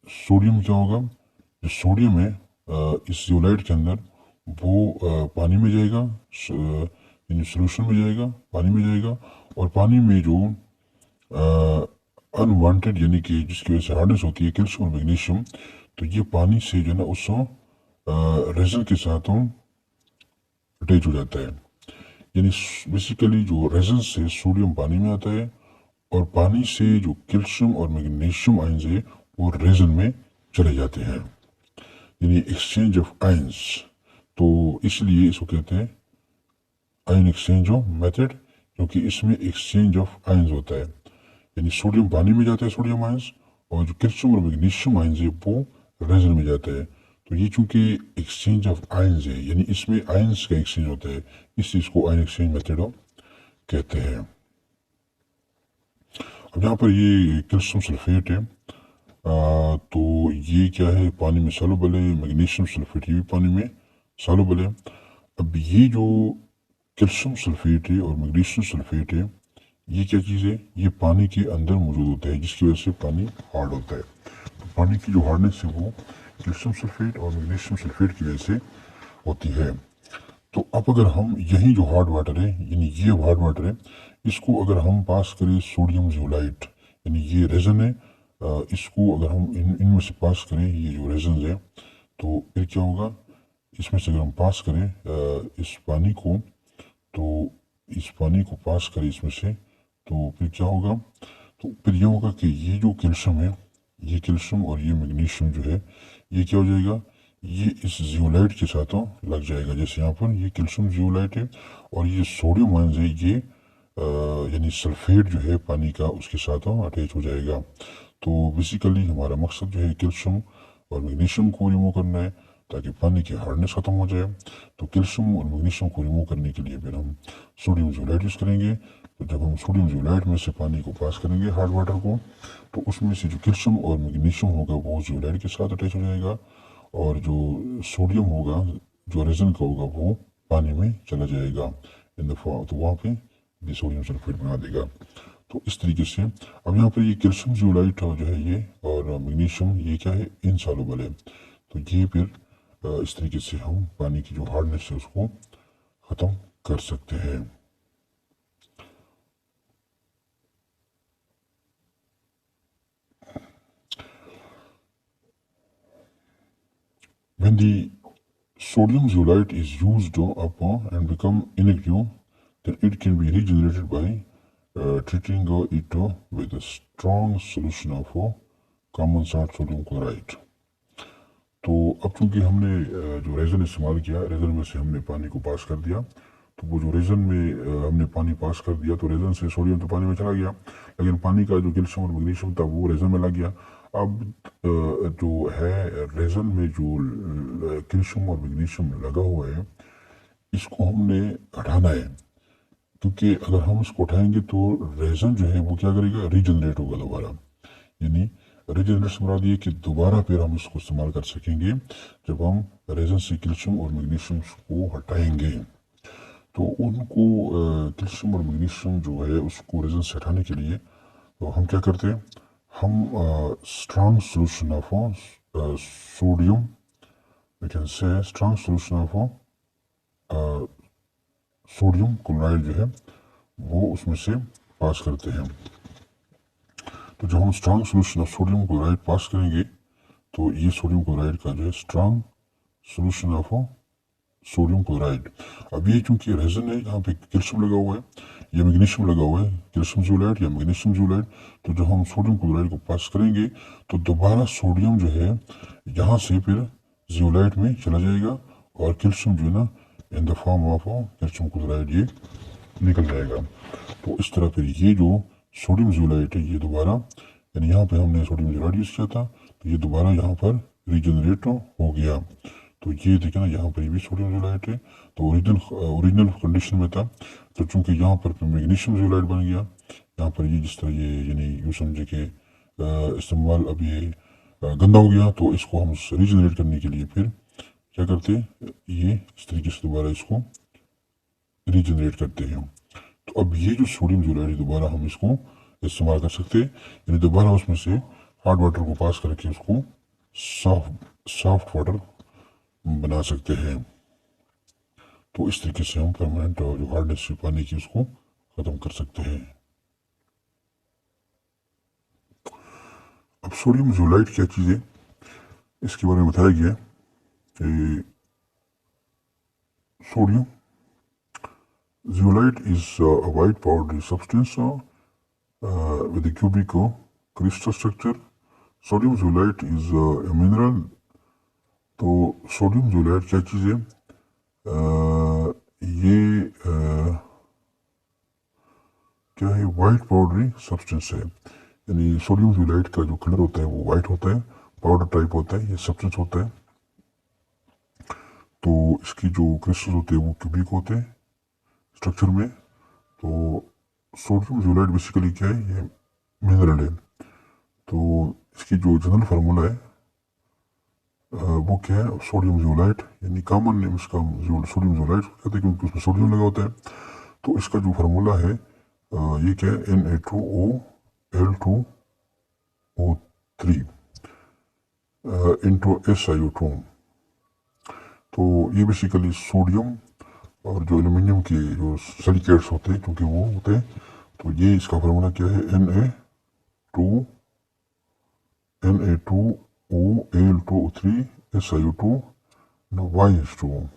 सोडियम क्या होगा, जो सोडियम है इस जियोलाइट के अंदर वो पानी में जाएगा, यानी सोल्यूशन में जाएगा, पानी में जाएगा और पानी में जो अनवांटेड यानी कि जिसकी वजह से हार्डनेस होती है कैल्शियम और मैग्नीशियम, तो ये पानी से जो है ना उसको रेजन के साथ अटैच हो जाता है। यानी बेसिकली जो रेजन से सोडियम पानी में आता है और पानी से जो कैल्शियम और मैग्नीशियम आयंस है वो रेजन में चले जाते हैं, यानी एक्सचेंज ऑफ आयंस। तो इसलिए इसको कहते हैं आयन एक्सचेंज ऑफ मेथड, क्योंकि इसमें एक्सचेंज ऑफ आयंस होता है। यानी सोडियम पानी में जाता है सोडियम आयंस, और जो कैल्शियम और मैग्नीशियम आयंस है वो रेजन में जाता है। तो ये चूंकि एक्सचेंज ऑफ आयंस है यानी इसमें आयंस का एक्सचेंज होता है, इस चीज को आयन एक्सचेंज मेथड कहते हैं। अब यहाँ पर ये कैल्शियम सल्फेट है, तो ये क्या है, पानी में सॉल्युबल है। मैग्नीशियम सल्फेट ये भी पानी में सॉल्युबल है। अब ये जो कैल्शियम सल्फेट है और मैग्नीशियम सल्फेट है, ये क्या चीज़ है, ये पानी के अंदर मौजूद होता है, जिसकी वजह से पानी हार्ड होता है। तो पानी की जो हार्डनेस है वो कैल्शियम सल्फेट और मैग्नीशियम सल्फेट की वजह से होती है। तो अब अगर हम यही जो हार्ड वाटर है, यानी ये हार्ड वाटर है, इसको अगर हम पास करें सोडियम जियोलाइट, यानी ये रेजन है, इसको अगर हम इनमें से पास करें ये जो रेजन है, तो फिर क्या होगा, इसमें से अगर हम पास करें इस पानी को, तो इस पानी को पास करें इसमें से, तो फिर क्या होगा, तो फिर ये होगा कि ये जो कैल्शियम है, ये कैल्शियम और ये मैग्नीशियम जो है, ये क्या हो जाएगा, ये इस जियोलाइट के साथ लग जाएगा। जैसे यहाँ पर ये कैल्शियम जियोलाइट है और ये सोडियम आयंस है, ये यानी सल्फेट जो है पानी का उसके साथ अटैच हो जाएगा। तो बेसिकली हमारा मकसद जो है कैल्शियम और मैग्नीशियम को रिमूव करना है ताकि पानी की हार्डनेस ख़त्म हो जाए। तो कैल्शियम और मैग्नीशियम को रिमूव करने के लिए फिर हम सोडियम जियोलाइट यूज़ करेंगे। तो जब हम सोडियम जियोलाइट में से पानी को पास करेंगे हार्ड वाटर को, तो उसमें से जो कैल्शियम और मैग्नीशियम होगा वो जियोलाइट के साथ अटैच हो जाएगा, और जो सोडियम होगा जो रेजन का होगा वो पानी में चला जाएगा इन द फॉर्म, तो वहाँ पे भी सोडियम सल्फेट बना देगा। तो इस तरीके से अब यहाँ पर ये कैल्शियम जियोलाइट जो है ये और मैग्नीशियम ये क्या है, इनसॉल्युबल है। तो ये फिर इस तरीके से हम पानी की जो हार्डनेस है उसको ख़त्म कर सकते हैं। When the sodium zeolite is used up and become inactive, then it can be regenerated by treating it with a strong solution of common salt sodium chloride. तो अब चूंकि हमने जो रेजन इस्तेमाल किया, रेजन में से हमने पानी को पास कर दिया, तो वो जो रेजन में हमने पानी पास कर दिया तो रेजन से सोडियम तो पानी में चला गया, लेकिन पानी का जो कैल्शियम और मैग्नीशियम था वो रेजन में लग गया। अब जो है रेजन में जो कैल्शियम और मैग्नीशियम लगा हुआ है, इसको हमने हटाना है, क्योंकि अगर हम इसको उठाएंगे तो रेजन जो है वो क्या करेगा, रीजनरेट होगा दोबारा। यानी रीजनरेट से मुराद ये कि दोबारा फिर हम इसको इस्तेमाल कर सकेंगे जब हम रेजन से कैल्शियम और मैग्नीशियम को हटाएंगे। तो उनको कैल्शियम और मैग्नीशियम जो है उसको रेजन से हटाने के लिए तो हम क्या करते हैं, हम strong solution of sodium, we can say strong solution of sodium chloride जो है वो उसमें से पास करते हैं। तो जब हम strong solution of sodium chloride pass करेंगे तो ये सोडियम क्लोराइड का जो है strong solution of sodium chloride. अब ये चूंकि रेजन है, यहाँ पे कैल्शियम लगा हुआ है या मैग्नीशियम लगा हुआ है, कैल्शियम जियोलाइट या मैग्नीशियम जियोलाइट, तो जब हम सोडियम क्लोराइड को पास करेंगे तो दोबारा सोडियम जो है यहाँ से फिर जियोलाइट में चला जाएगा और कैल्शियम जो है ना in the form of calcium chloride ये निकल जाएगा। तो इस तरह फिर ये जो सोडियम जियोलाइट है ये दोबारा, यानी यहाँ पे हमने सोडियम जियोलाइट यूज़ किया था तो ये दोबारा यहाँ पर रीजनरेट हो गया। तो ये देखें ना, यहाँ पर भी सोडियम जियोलाइट है, तो ओरिजिनल कंडीशन में था, तो चूंकि यहाँ पर मैग्नीशियम जियोलाइट बन गया, यहाँ पर ये जिस तरह ये यानी यूँ समझे कि इस्तेमाल अब ये गंदा हो गया, तो इसको हम रीजनरेट करने के लिए फिर क्या करते हैं, ये इस तरीके से दोबारा इसको रीजनरेट करते हैं। तो अब ये जो सोडियम जियोलाइट है दोबारा हम इसको इस्तेमाल कर सकते हैं, यानी दोबारा उसमें से हार्ड वाटर को पास करके उसको सॉफ्ट वाटर बना सकते हैं। तो इस तरीके से हम परमानेंट जो हार्डनेस पानी की उसको ख़त्म कर सकते हैं। अब सोडियम जोलाइट क्या चीज़ है इसके बारे में बताया गया है कि sodium zeolite is a white powdery substance with a cubic crystal structure. Sodium zeolite is a mineral. तो सोडियम जोलाइट क्या चीज़ है? ये क्या है? वाइट पाउडरी सब्सटेंस है, यानी सोडियम जोलाइट का जो कलर होता है वो वाइट होता है, पाउडर टाइप होता है, ये सब्सटेंस होता है। तो इसकी जो क्रिस्टल होते हैं वो क्यूबिक होते हैं स्ट्रक्चर में। तो सोडियम जोलाइट बेसिकली क्या है? ये मिनरल है। तो इसकी जो जनरल फार्मूला है वो क्या है? सोडियम जोलाइट, यानी कॉमन नेम इसका सोडियम जोलाइट कहते हैं क्योंकि उसमें सोडियम लगा होता है। तो इसका जो फार्मूला है ये क्या है? Na2OL2O3 into SiO2। तो ये बेसिकली सोडियम और जो एल्यूमिनियम के जो सिलिकेट्स होते हैं क्योंकि वो होते हैं, तो ये इसका फार्मूला क्या है? Na2OL2O3 SiO2 Y2।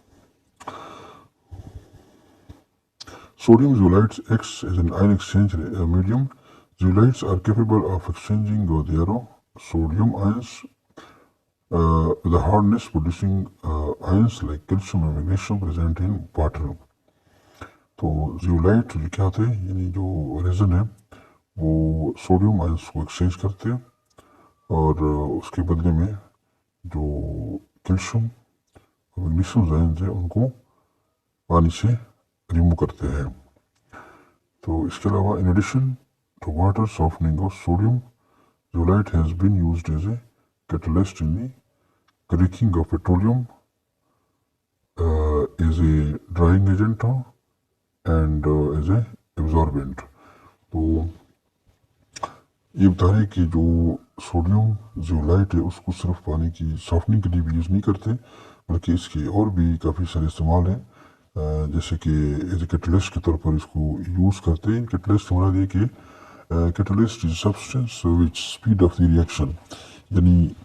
Sodium zeolites acts as an ion exchange medium. Zeolites are capable of exchanging their sodium ions with a hardness producing ions like calcium and magnesium present in water. तो zeolite क्या होते हैं? यानी जो raisin है वो sodium ions को exchange करते हैं और उसके बदले में जो कैल्शियम और मैग्नीशियम आयंस है उनको पानी से रिमूव करते हैं। तो इसके अलावा in addition to water softening of sodium zeolite has been used as a catalyst in the cracking of petroleum, as a drying agent and as a absorbent. तो ये बता रहे हैं कि जो सोडियम जियोलाइट है उसको सिर्फ पानी की सॉफ्टनिंग के लिए भी यूज़ नहीं करते, बल्कि इसके और भी काफ़ी सारे इस्तेमाल हैं। जैसे कि एज ए कैटलिस्ट के तौर पर इसको यूज़ करते हैं। कैटलिस्ट हमारा दिए कि catalyst is substance which speed of the reaction, यानी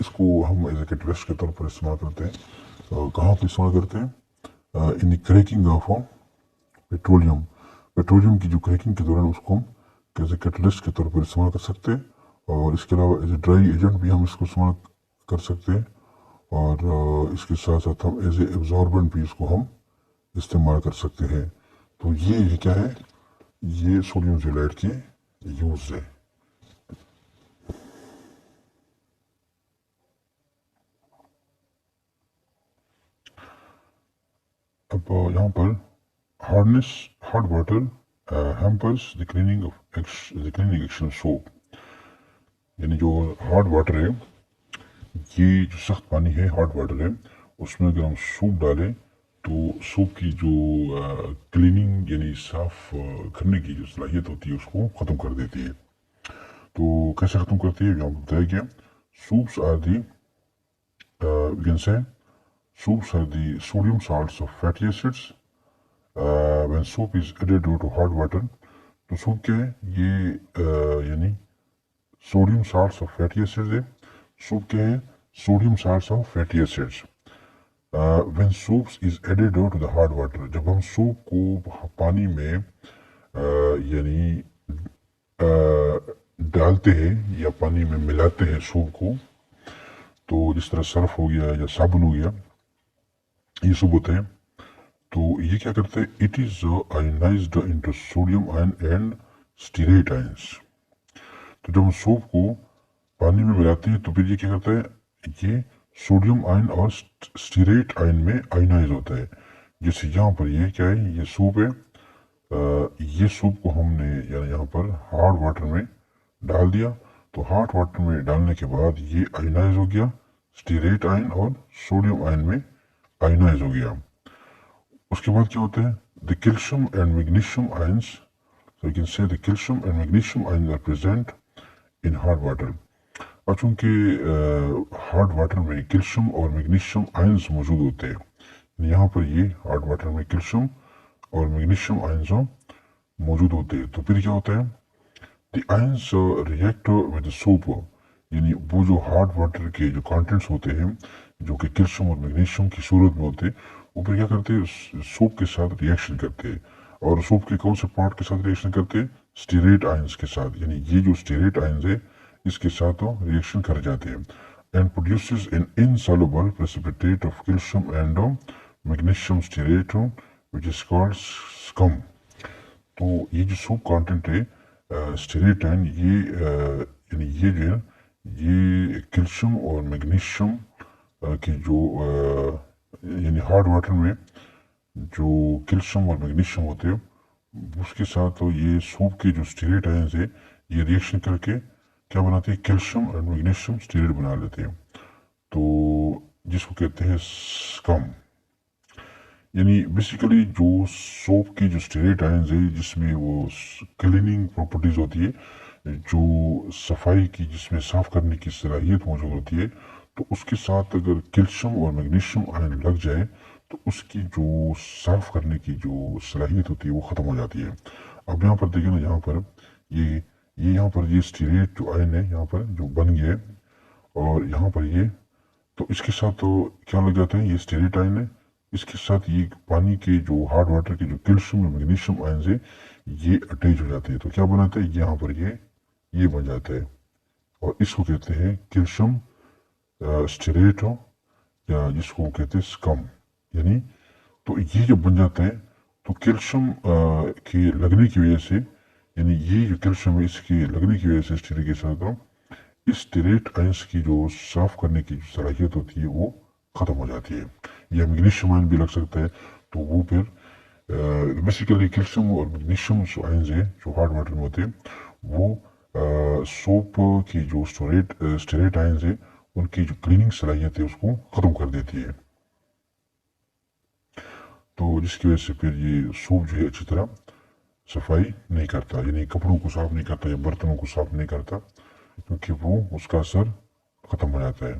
इसको हम एज ए कैटलिस्ट के तौर पर इस्तेमाल करते हैं। कहाँ पर इस्तेमाल करते हैं? In the cracking of petroleum. Petroleum की जो क्रैकिंग के दौरान उसको हम एज ए कैटलिस्ट के तौर पर इस्तेमाल कर सकते हैं। और इसके अलावा एज ए ड्राई एजेंट भी हम इसको इस्तेमाल कर सकते हैं। और इसके साथ साथ हम एज ए एब्जॉर्बेंट भी इसको हम इस्तेमाल कर सकते हैं। तो ये क्या है? ये सोडियम जियोलाइट के यूज है। अब यहाँ पर hard water hampers the cleaning action of soap, यानी जो हार्ड वाटर है, ये जो सख्त पानी है हार्ड वाटर है, उसमें अगर हम सूप डालें तो सूप की जो क्लीनिंग यानी साफ करने की जो सलाहियत होती है उसको ख़त्म कर देती है। तो कैसे ख़त्म करती है? यहाँ बताया गया soaps are the we can say soups are the sodium salts of fatty acids when soap is added to hard water। तो सूप क्या है? ये यानी sodium salts of fatty acids है। सूप क्या है? Sodium salts of fatty acids. When soaps is added to the hard water, जब हम सूप को पानी में यानी डालते हैं या पानी में मिलाते हैं सूप को, तो जिस तरह सर्फ हो गया या साबुन हो गया, ये सब होते हैं। तो ये क्या करते हैं? It is ionised into sodium ion and stearate ions. तो जब हम सूप को पानी में मिलाते हैं तो फिर ये क्या करता है? ये सोडियम आयन और स्टीरेट आयन में आयनाइज होता है। जैसे यहाँ पर ये क्या है? ये सूप है। ये सूप को हमने यानी यहाँ पर हार्ड वाटर में डाल दिया, तो हार्ड वाटर में डालने के बाद ये आयनाइज हो गया, स्टीरेट आयन और सोडियम आयन में आयनाइज हो गया। उसके बाद क्या होता है? The calcium and magnesium ions, so you can say the calcium and magnesium ions are present in hard water। अब चूंकि हार्ड वाटर में कैल्शियम और मैग्नीशियम आयंस मौजूद होते हैं, यहाँ पर ये हार्ड वाटर में कैल्शियम और मैग्नीशियम आयंस मौजूद होते हैं, तो फिर क्या होता है? The ions react with soap, यानी वो जो हार्ड वाटर के जो कंटेंट्स होते हैं जो कि कैल्शियम और मैग्नीशियम की सूरत में होते हैं वो फिर क्या करते हैं सूप के साथ रिएक्शन करते हैं और सूप के कौन से पार्ट के साथ रिएक्शन करते हैं स्टीरेट आयंस के साथ यानी ये जो स्टीरेट आयंस है इसके साथ वो रिएक्शन कर जाते हैं and produces N insoluble precipitate of calcium and magnesium stearate which is called scum. तो ये जो सूप कंटेंट है स्टीरेटाइन ये यानी ये जो है ये कैल्शियम और मैग्नीशियम की जो यानी हार्ड वाटर में जो कैल्शियम और मैग्नीशियम होते हैं उसके साथ तो ये सूप के जो स्टीरेट आयंस है ये रिएक्शन करके क्या बनाते हैं कैल्शियम और मैग्नीशियम स्टीरेट बना लेते हैं तो जिसको कहते हैं स्कम। यानी बेसिकली जो सोप की जो स्टेरेट आयंस है जिसमें वो क्लीनिंग प्रॉपर्टीज होती है जो सफाई की जिसमें साफ करने की सलाहियत मौजूद होती है तो उसके साथ अगर कैल्शियम और मैग्नीशियम आयन लग जाए तो उसकी जो साफ करने की जो सलाहियत होती है वो ख़त्म हो जाती है। अब यहाँ पर देखिए ना यहाँ पर ये यहाँ पर ये स्टीरेट जो आयन है यहाँ पर जो बन गया है और यहाँ पर ये तो इसके साथ तो क्या लग जाते हैं ये स्टीरेट आयन है इसके साथ ये पानी के जो हार्ड वाटर के जो कैल्शियम और मैग्नीशियम आयन है ये अटैच हो जाते हैं तो क्या बनाते हैं यहाँ पर ये बन जाता है और इसको कहते हैं कैल्शियम स्टीरेट या जिसको कहते हैं स्कम। यानी तो ये जब बन जाता है तो कैल्शियम के लगने की वजह से यानी ये जो कैल्शियम है इसके लगने की वजह से स्टीरेट के साथ इस स्टीरेट आयंस की जो साफ करने की जो सलाहियत होती है वो खत्म हो जाती है या मैग्नीशियम आयन भी लग सकता है तो वो फिर बेसिकली कैल्शियम और मैग्नीशियम जो आयंस है जो हार्ड वाटर में होते हैं वो सोप की जो स्टेरेट आयंस है उनकी जो क्लीनिंग सलाहियत है उसको खत्म कर देती है तो जिसकी वजह से फिर ये सूप जो है अच्छी तरह सफाई नहीं करता यानी कपड़ों को साफ नहीं करता या बर्तनों को साफ नहीं करता क्योंकि वो उसका असर खत्म हो जाता है।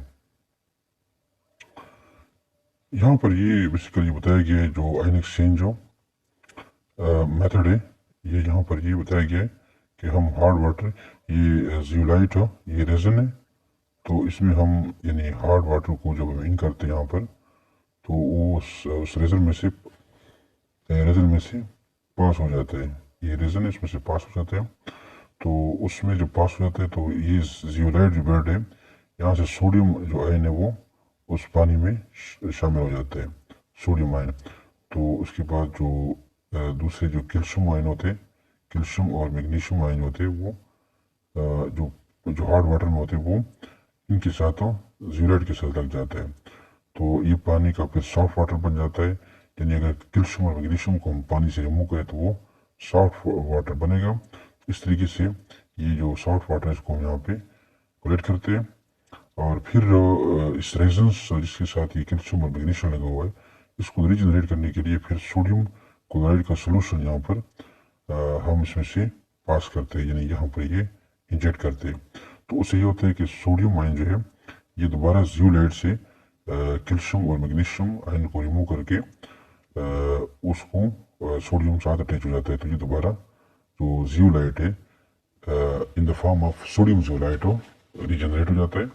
यहाँ पर ये बेसिकली बताया गया है जो आयन एक्सचेंज जो मेथड है ये यहाँ पर ये बताया गया है कि हम हार्ड वाटर ये जियोलाइट हो ये रेजन है तो इसमें हम यानी हार्ड वाटर को जब हम इन करते हैं यहाँ पर तो वो उस रेजन में से पास हो जाता है ये रेजन इसमें से पास हो जाता है तो उसमें जब पास हो जाता है तो ये जियोलाइट जो बेड है यहाँ से सोडियम जो आयन है वो उस पानी में शामिल हो जाता है सोडियम आयन तो उसके बाद जो दूसरे जो कैल्शियम आयन होते हैं कैल्शियम और मैग्नीशियम आयन होते हैं वो जो जो हार्ड वाटर में होते हैं वो इनके साथ जियोलाइट के साथ लग जाता है तो ये पानी का फिर सॉफ्ट वाटर बन जाता है यानी अगर कैल्शियम और मैग्नीशियम को हम पानी से रिमूव करें तो वो सॉफ्ट वाटर बनेगा। इस तरीके से ये जो सॉफ्ट वाटर है इसको हम यहाँ पे कलेक्ट करते हैं और फिर इस रेजन्स जिसके साथ ये कैल्शियम और मैग्नीशियम लगा हुआ है इसको रीजनरेट करने के लिए फिर सोडियम क्लोराइड का सोल्यूशन यहाँ पर हम इसमें से पास करते हैं यानी यहाँ पर ये इंजेक्ट करते हैं तो उससे ये होता है कि सोडियम आयन जो है ये दोबारा जियोलाइट से कैल्शियम और मैग्नीशियम आयन को रिमूव करके उसको सोडियम साथ अटैच हो जाता है तो ये दोबारा जो जियोलाइट है in the form of sodium zeolite हो रीजनरेट हो जाता है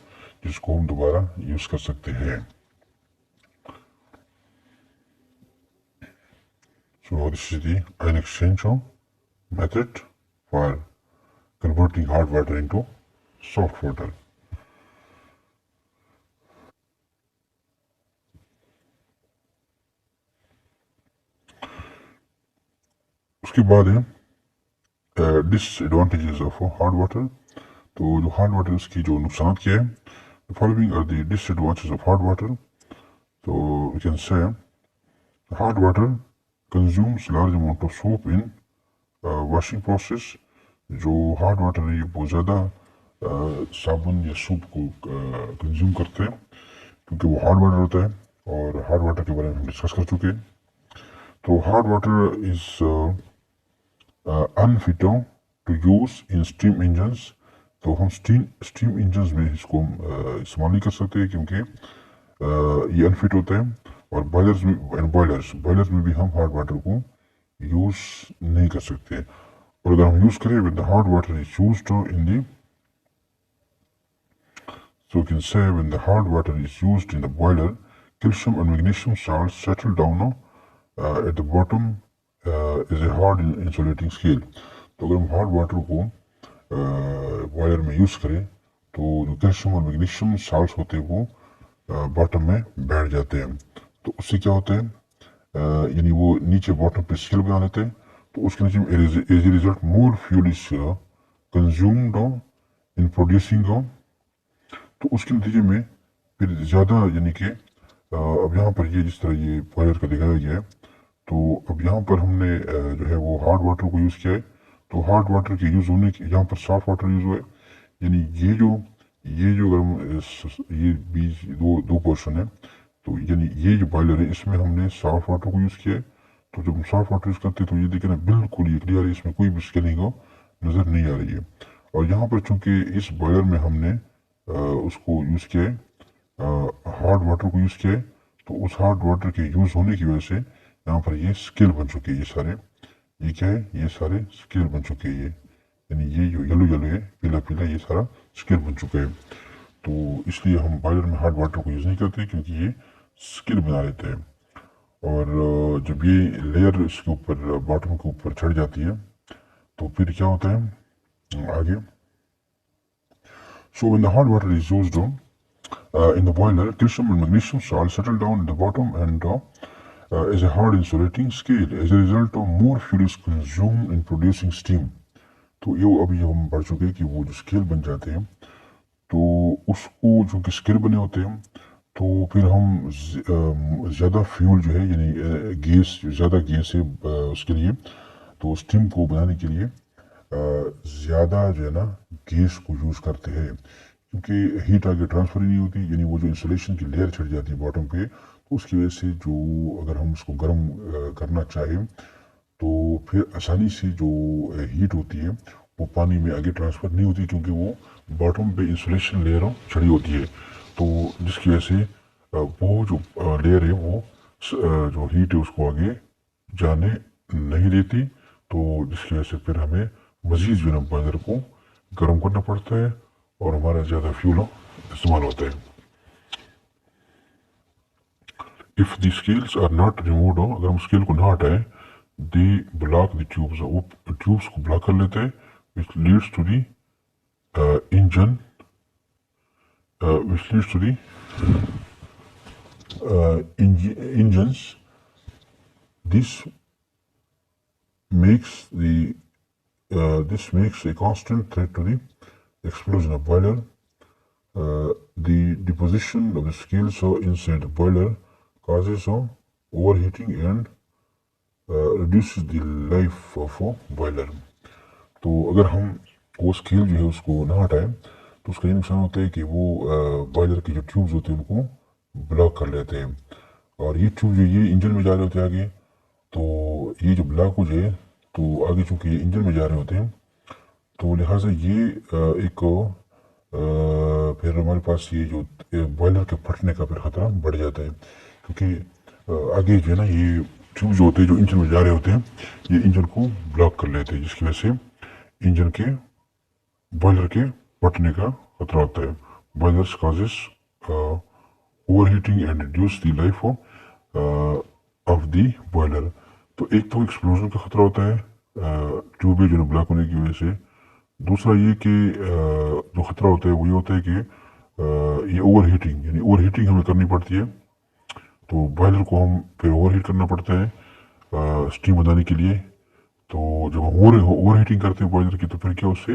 जिसको हम दोबारा यूज कर सकते हैं। So this is the ion exchange method for converting hard water into soft water. उसके बाद है डिसएडवांटेजेस ऑफ हार्ड वाटर तो जो हार्ड वाटर उसकी जो नुकसान क्या है the following are the disadvantages of hard water so we can say hard water consumes large amount of soap in washing process जो हार्ड वाटर है ये बहुत ज़्यादा साबुन या सूप को कंज्यूम करते हैं क्योंकि वो हार्ड वाटर होता है और हार्ड वाटर के बारे में हम डिस्कस कर चुके हैं तो hard water is unfit to use in steam engines तो हम स्टीम इंजन्स में इसको इस्तेमाल नहीं कर सकते क्योंकि ये अनफिट होता है और बॉयलर्स में भी हम हार्ड वाटर को यूज़ नहीं कर सकते और अगर हम यूज़ करें with the hard water is used in the So we can say when the hard water is used in the boiler, calcium and magnesium salts settle down at the bottom is a hard insulating scale. तो अगर हम hard water को boiler में use करें तो जो calcium और magnesium salts होते हैं वो बॉटम में बैठ जाते हैं। तो उससे क्या होता है यानी वो नीचे बॉटम पे स्केल बना लेते हैं। तो उसके नीचे as a result more fuel is consumed in producing. तो उसके नतीजे में फिर ज़्यादा यानी कि अब यहाँ पर ये जिस तरह ये बॉयलर का दिखाया गया है तो अब यहाँ पर हमने जो है वो हार्ड वाटर को यूज़ किया है। तो हार्ड वाटर के यूज़ होने के यहाँ पर सॉफ्ट वाटर यूज़ हुआ है यानी ये जो अगर हम ये बीच दो पोर्शन है तो यानी ये जो बॉयलर है इसमें हमने सॉफ्ट वाटर को यूज़ किया है। तो जब हम सॉफ्ट वाटर यूज़ करते हैं तो ये देखें ना बिल्कुल ये क्लियर है, इसमें कोई भी स्केलिंग नज़र नहीं आ रही है। और यहाँ पर चूँकि इस बॉयलर में हमने उसको यूज़ किया है हार्ड वाटर को यूज़ किया है तो उस हार्ड वाटर के यूज़ होने की वजह से यहाँ पर ये स्केल बन चुके हैं। ये सारे ये क्या है ये सारे स्केल बन चुके हैं। ये यानी ये जो येलो येलो है पीला पीला ये सारा स्केल बन चुका है। तो इसलिए हम बॉयलर में हार्ड वाटर को यूज़ नहीं करते क्योंकि ये स्केल बना लेते हैं। और जब ये लेयर इसके ऊपर बॉटम के ऊपर चढ़ जाती है तो फिर क्या होता है आगे। So when the hard water is used in the boiler, calcium and magnesium salts settle down at the bottom and is a hard insulating scale. As a result, more fuel is consumed in producing steam. तो ये अभी हम पढ़ चुके हैं कि वो जो स्केल बन जाते हैं तो उसको जो कि स्केल बने होते हैं तो फिर हम ज़्यादा फ्यूल जो है यानी गैस ज़्यादा गैस है उसके लिए तो स्टीम को बनाने के लिए ज़्यादा जो है ना गैस को यूज़ करते हैं क्योंकि हीट आगे ट्रांसफ़र ही नहीं होती यानी वो जो इंसुलेशन की लेयर चढ़ जाती है बॉटम पे तो उसकी वजह से जो अगर हम उसको गर्म करना चाहें तो फिर आसानी से जो हीट होती है वो पानी में आगे ट्रांसफ़र नहीं होती क्योंकि वो बॉटम पे इंसुलेशन लेयर चढ़ी होती है। तो जिसकी वजह से वो जो लेयर है वो जो हीट है उसको आगे जाने नहीं देती। तो जिसकी वजह से फिर हमें मज़ीद जो है बॉयलर को गर्म करना पड़ता है और हमारा ज़्यादा फ्यूल इस्तेमाल होता है। If the scales are not removed अगर हम स्केल को ना हटाएं दे ब्लॉक द ट्यूब्स वो ट्यूब्स को ब्लॉक कर लेते हैं which leads to the engine which leads to the engines. This makes a constant threat to the explosion of boiler. The deposition of the scales inside the boiler causes overheating and reduces the life of a boiler. तो अगर हम वो scale जो है उसको ना हटाएं तो उसका ये नुकसान होता है कि वो बॉयलर के जो ट्यूब्स होते हैं उनको ब्लॉक कर लेते हैं और ये ट्यूब जो ये इंजन में जा रहे होते हैं आगे तो ये जो ब्लॉक हो जाए तो आगे चूँकि ये इंजन में जा रहे होते हैं तो लिहाजा ये एक फिर हमारे पास ये जो बॉयलर के फटने का फिर ख़तरा बढ़ जाता है क्योंकि आगे जो है ना ये ट्यूब जो होते हैं जो इंजन में जा रहे होते हैं ये इंजन को ब्लॉक कर लेते हैं जिसकी वजह से इंजन के बॉयलर के फटने का खतरा होता है। Boilers causes overheating and reduce the life of the boiler. तो एक तो एक्सप्लोजन का खतरा होता है ट्यूबें जो ब्लॉक होने की वजह से। दूसरा ये कि जो खतरा होता है वो ये होता है कि ये ओवरहीटिंग यानी ओवरहीटिंग हमें करनी पड़ती है तो बॉयलर को हम फिर ओवरहीट करना पड़ता है स्टीम बनाने के लिए। तो जब हम ओवर हीटिंग करते हैं बॉयलर की तो फिर क्या उससे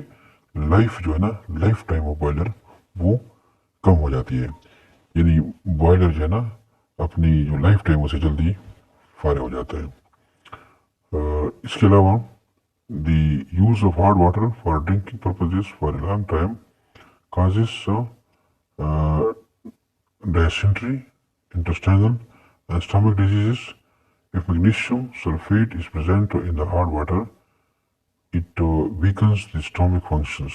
लाइफ जो है ना लाइफ टाइम ऑफ बॉयलर वो कम हो जाती है यानी बॉयलर जो है ना अपनी जो लाइफ टाइम उसे जल्दी फारे हो जाता है। इसके अलावा the use of hard water for drinking purposes for a long time causes dysentery, intestinal and stomach diseases. If magnesium sulfate is present in the hard water, it weakens the stomach functions.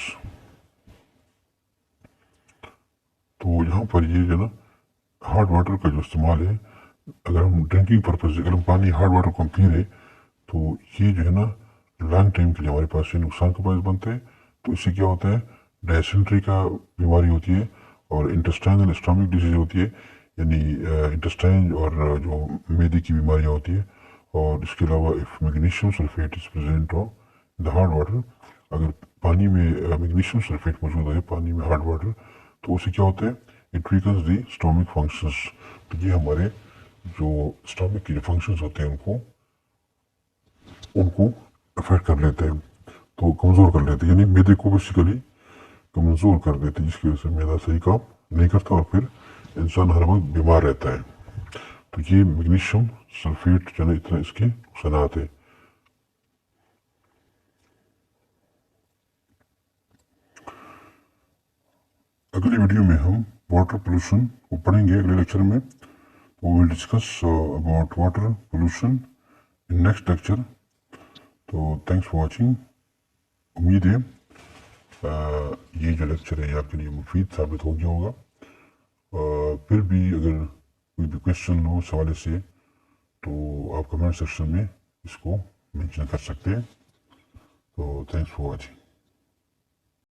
तो यहाँ पर ये जो ना hard water का जो इस्तेमाल है अगर हम ड्रिंकिंग पर्पज अगर हम पानी हार्ड वाटर को हम पी रहे तो ये जो है ना लॉन्ग टाइम के लिए हमारे पास ये नुकसान का बायस बनता है। तो इससे क्या होता है डायसेंट्री का बीमारी होती है और इंटेस्टाइनल स्टमक डिजीज होती है, यानी इंटेस्टाइन और जो मैदे की बीमारियाँ होती है। और इसके अलावा if magnesium sulphate is present हो द हार्ड वाटर, अगर पानी में मैग्नीशियम सल्फेट मौजूद है, पानी में हार्ड वाटर, तो उससे क्या होता है, it weakens the stomach functions. तो ये हमारे जो स्टमक के जो फंक्शंस होते हैं उनको उनको अफेक्ट कर लेते हैं, तो कमज़ोर कर लेते हैं, यानी मैदे को बेसिकली कमज़ोर कर देते हैं, जिसकी वजह से मैदा सही काम नहीं करता और फिर इंसान हर वक्त बीमार रहता है। तो ये मैग्नीशियम सल्फेट जो है इतना इसके नुकसानात है। अगली वीडियो में हम वाटर पोल्यूशन को पढ़ेंगे अगले लेक्चर में। We will discuss about water pollution in next lecture. तो थैंक्स फॉर वॉचिंग। उम्मीद है ये जो लेक्चर है आपके लिए मुफीद साबित हो गया होगा। फिर भी अगर कोई भी क्वेश्चन हो सवाल से, तो आप कमेंट सेक्शन में इसको मेंशन कर सकते हैं। तो थैंक्स फॉर वॉचिंग।